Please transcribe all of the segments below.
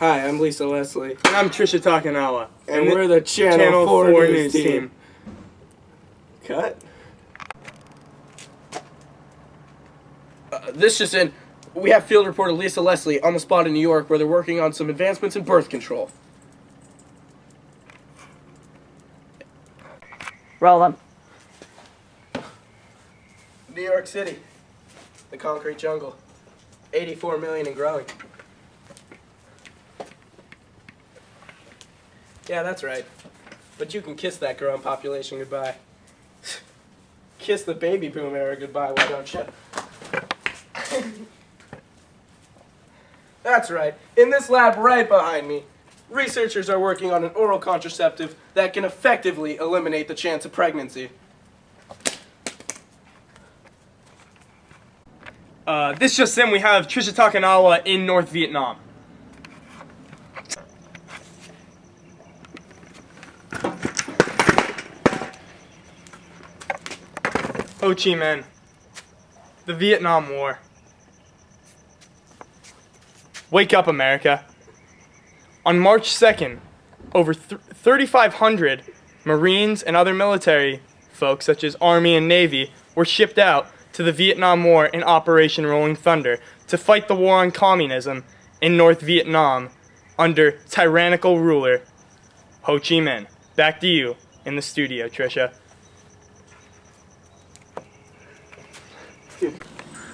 Hi, I'm Lisa Leslie. And I'm Trisha Takanawa. And we're the Channel 4 News team. Cut. This just in. We have field reporter Lisa Leslie on the spot in New York where they're working on some advancements in birth control. Roll them. New York City. The concrete jungle. 84 million and growing. Yeah, that's right. But you can kiss that growing population goodbye. Kiss the baby boom era goodbye, why don't you? That's right. In this lab right behind me, researchers are working on an oral contraceptive that can effectively eliminate the chance of pregnancy. This just in, we have Trisha Takanawa in North Vietnam. Ho Chi Minh, the Vietnam War. Wake up, America. On March 2nd, over 3,500 Marines and other military folks, such as Army and Navy, were shipped out to the Vietnam War in Operation Rolling Thunder to fight the war on communism in North Vietnam under tyrannical ruler Ho Chi Minh. Back to you in the studio, Trisha.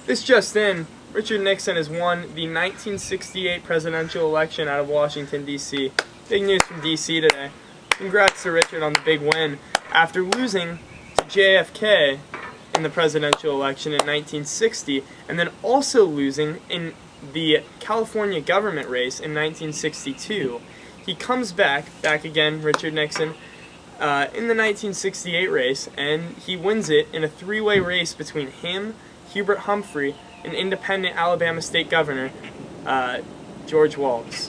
This just in, Richard Nixon has won the 1968 presidential election out of Washington, D.C. Big news from D.C. today. Congrats to Richard on the big win after losing to JFK in the presidential election in 1960, and then also losing in the California government race in 1962. He comes back again, Richard Nixon, in the 1968 race, and he wins it in a three-way race between him, Hubert Humphrey, and independent Alabama state governor, George Wallace.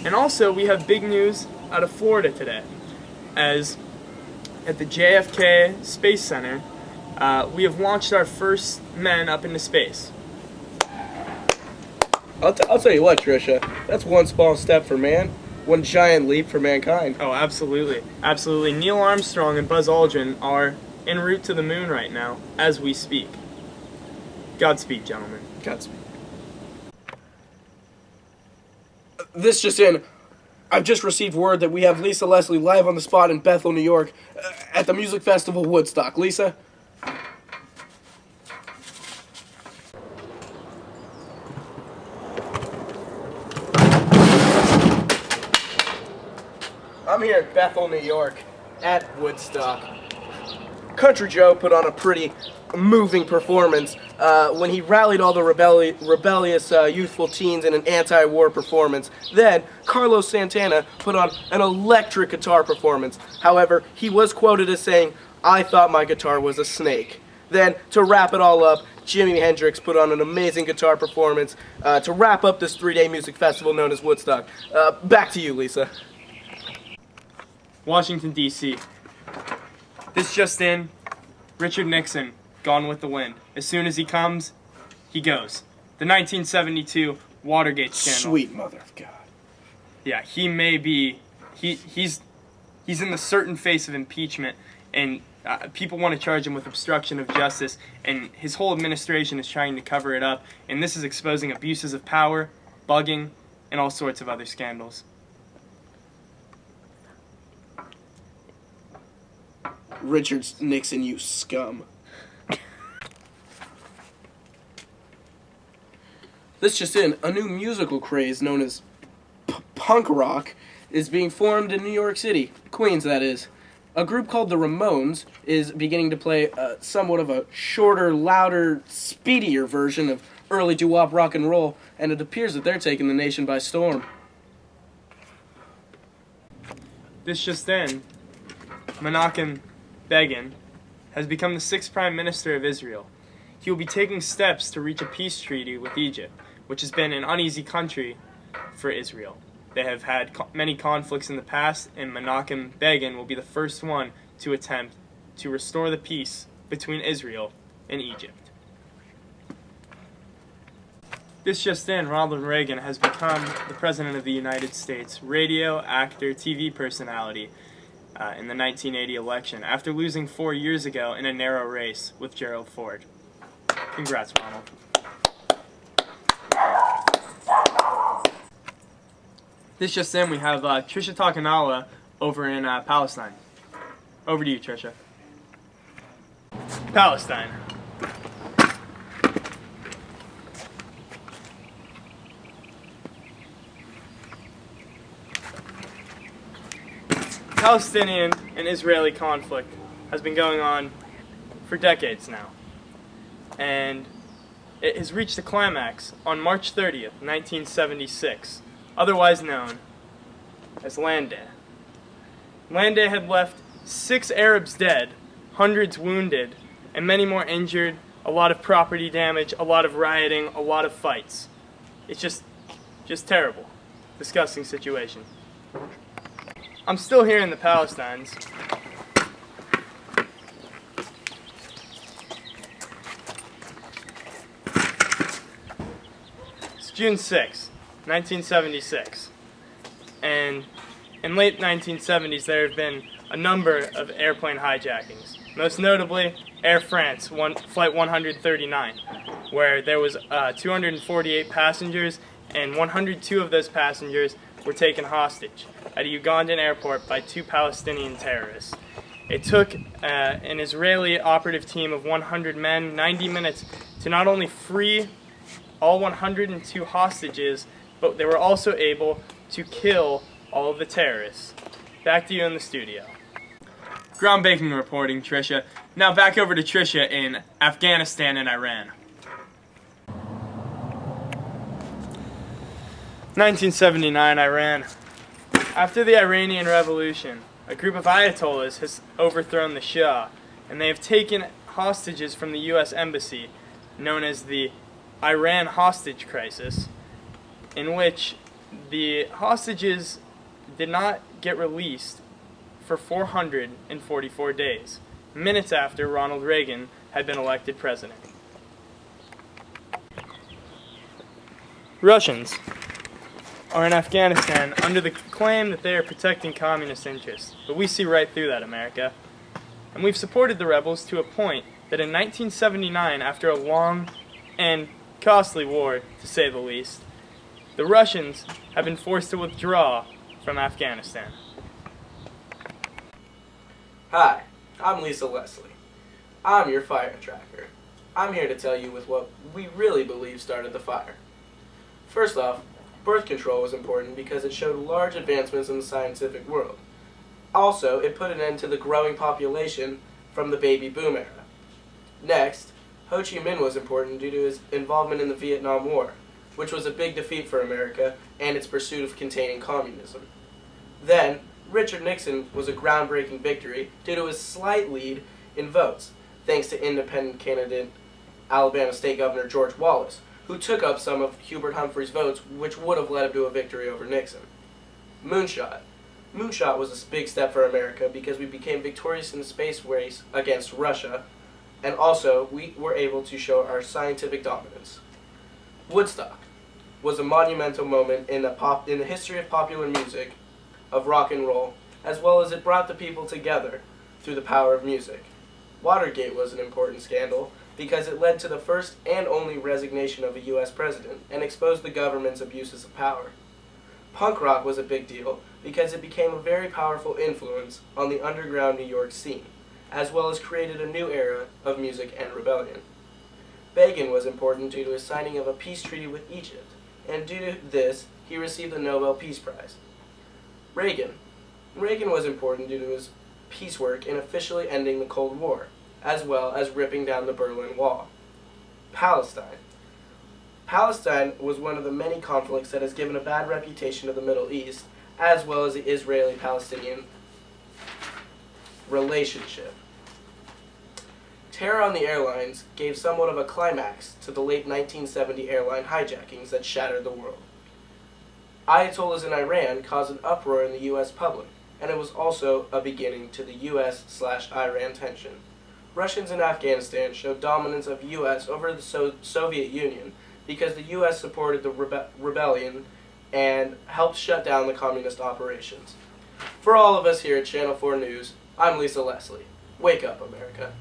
And also, we have big news out of Florida today, as at the JFK Space Center, we have launched our first men up into space. I'll tell you what, Trisha, that's one small step for man, one giant leap for mankind. Oh, absolutely. Absolutely. Neil Armstrong and Buzz Aldrin are en route to the moon right now, as we speak. Godspeed, gentlemen. Godspeed. This just in. I've just received word that we have Lisa Leslie live on the spot in Bethel, New York, at the music festival Woodstock. Lisa? I'm here at Bethel, New York, at Woodstock. Country Joe put on a pretty moving performance when he rallied all the rebellious youthful teens in an anti-war performance. Then, Carlos Santana put on an electric guitar performance. However, he was quoted as saying, "I thought my guitar was a snake." Then, to wrap it all up, Jimi Hendrix put on an amazing guitar performance to wrap up this three-day music festival known as Woodstock. Back to you, Lisa. Washington, D.C. This just in, Richard Nixon, gone with the wind. As soon as he comes, he goes. The 1972 Watergate scandal. Sweet mother of God. Yeah, he may be, he's in the certain phase of impeachment, and people want to charge him with obstruction of justice, and his whole administration is trying to cover it up, and this is exposing abuses of power, bugging, and all sorts of other scandals. Richard Nixon, you scum. This just in, a new musical craze known as punk rock is being formed in New York City, Queens that is. A group called the Ramones is beginning to play somewhat of a shorter, louder, speedier version of early doo-wop rock and roll, and it appears that they're taking the nation by storm. This just in, Menachem Begin has become the 6th Prime Minister of Israel. He will be taking steps to reach a peace treaty with Egypt, which has been an uneasy country for Israel. They have had many conflicts in the past, and Menachem Begin will be the first one to attempt to restore the peace between Israel and Egypt. This just in, Ronald Reagan has become the President of the United States, radio, actor, TV personality in the 1980 election, after losing 4 years ago in a narrow race with Gerald Ford. Congrats, Ronald. This just in, we have Trisha Takanala over in Palestine. Over to you, Trisha. Palestine. Palestinian and Israeli conflict has been going on for decades now, and it has reached a climax on March 30th, 1976, otherwise known as Land Day. Land Day had left 6 Arabs dead, hundreds wounded, and many more injured, a lot of property damage, a lot of rioting, a lot of fights. It's just terrible. Disgusting situation. I'm still here in the Palestines. It's June 6, 1976. And in late 1970s, there have been a number of airplane hijackings. Most notably, Air France, Flight 139, where there was 248 passengers, and 102 of those passengers were taken hostage at a Ugandan airport by 2 Palestinian terrorists. It took an Israeli operative team of 100 men 90 minutes to not only free all 102 hostages, but they were also able to kill all of the terrorists. Back to you in the studio. Groundbreaking reporting, Trisha. Now back over to Trisha in Afghanistan and Iran. 1979, Iran. After the Iranian Revolution, a group of Ayatollahs has overthrown the Shah, and they have taken hostages from the U.S. Embassy, known as the Iran hostage crisis, in which the hostages did not get released for 444 days, minutes after Ronald Reagan had been elected president. Russians are in Afghanistan under the claim that they are protecting communist interests, but we see right through that, America. And we've supported the rebels to a point that in 1979, after a long and costly war, to say the least, the Russians have been forced to withdraw from Afghanistan. Hi, I'm Lisa Leslie. I'm your fire tracker. I'm here to tell you with what we really believe started the fire. First off, birth control was important because it showed large advancements in the scientific world. Also, it put an end to the growing population from the baby boom era. Next, Ho Chi Minh was important due to his involvement in the Vietnam War, which was a big defeat for America and its pursuit of containing communism. Then, Richard Nixon was a groundbreaking victory due to his slight lead in votes, thanks to independent candidate Alabama State Governor George Wallace, who took up some of Hubert Humphrey's votes, which would have led him to a victory over Nixon. Moonshot. Moonshot was a big step for America because we became victorious in the space race against Russia, and also we were able to show our scientific dominance. Woodstock was a monumental moment in the history of popular music, of rock and roll, as well as it brought the people together through the power of music. Watergate was an important scandal because it led to the first and only resignation of a U.S. president and exposed the government's abuses of power. Punk rock was a big deal because it became a very powerful influence on the underground New York scene, as well as created a new era of music and rebellion. Begin was important due to his signing of a peace treaty with Egypt, and due to this, he received the Nobel Peace Prize. Reagan was important due to his peace work in officially ending the Cold War, as well as ripping down the Berlin Wall. Palestine was one of the many conflicts that has given a bad reputation to the Middle East, as well as the Israeli-Palestinian relationship. Terror on the airlines gave somewhat of a climax to the late 1970 airline hijackings that shattered the world. Ayatollahs in Iran caused an uproar in the U.S. public, and it was also a beginning to the U.S./Iran tension. Russians in Afghanistan showed dominance of U.S. over the Soviet Union because the U.S. supported the rebellion and helped shut down the communist operations. For all of us here at Channel 4 News, I'm Lisa Leslie. Wake up, America.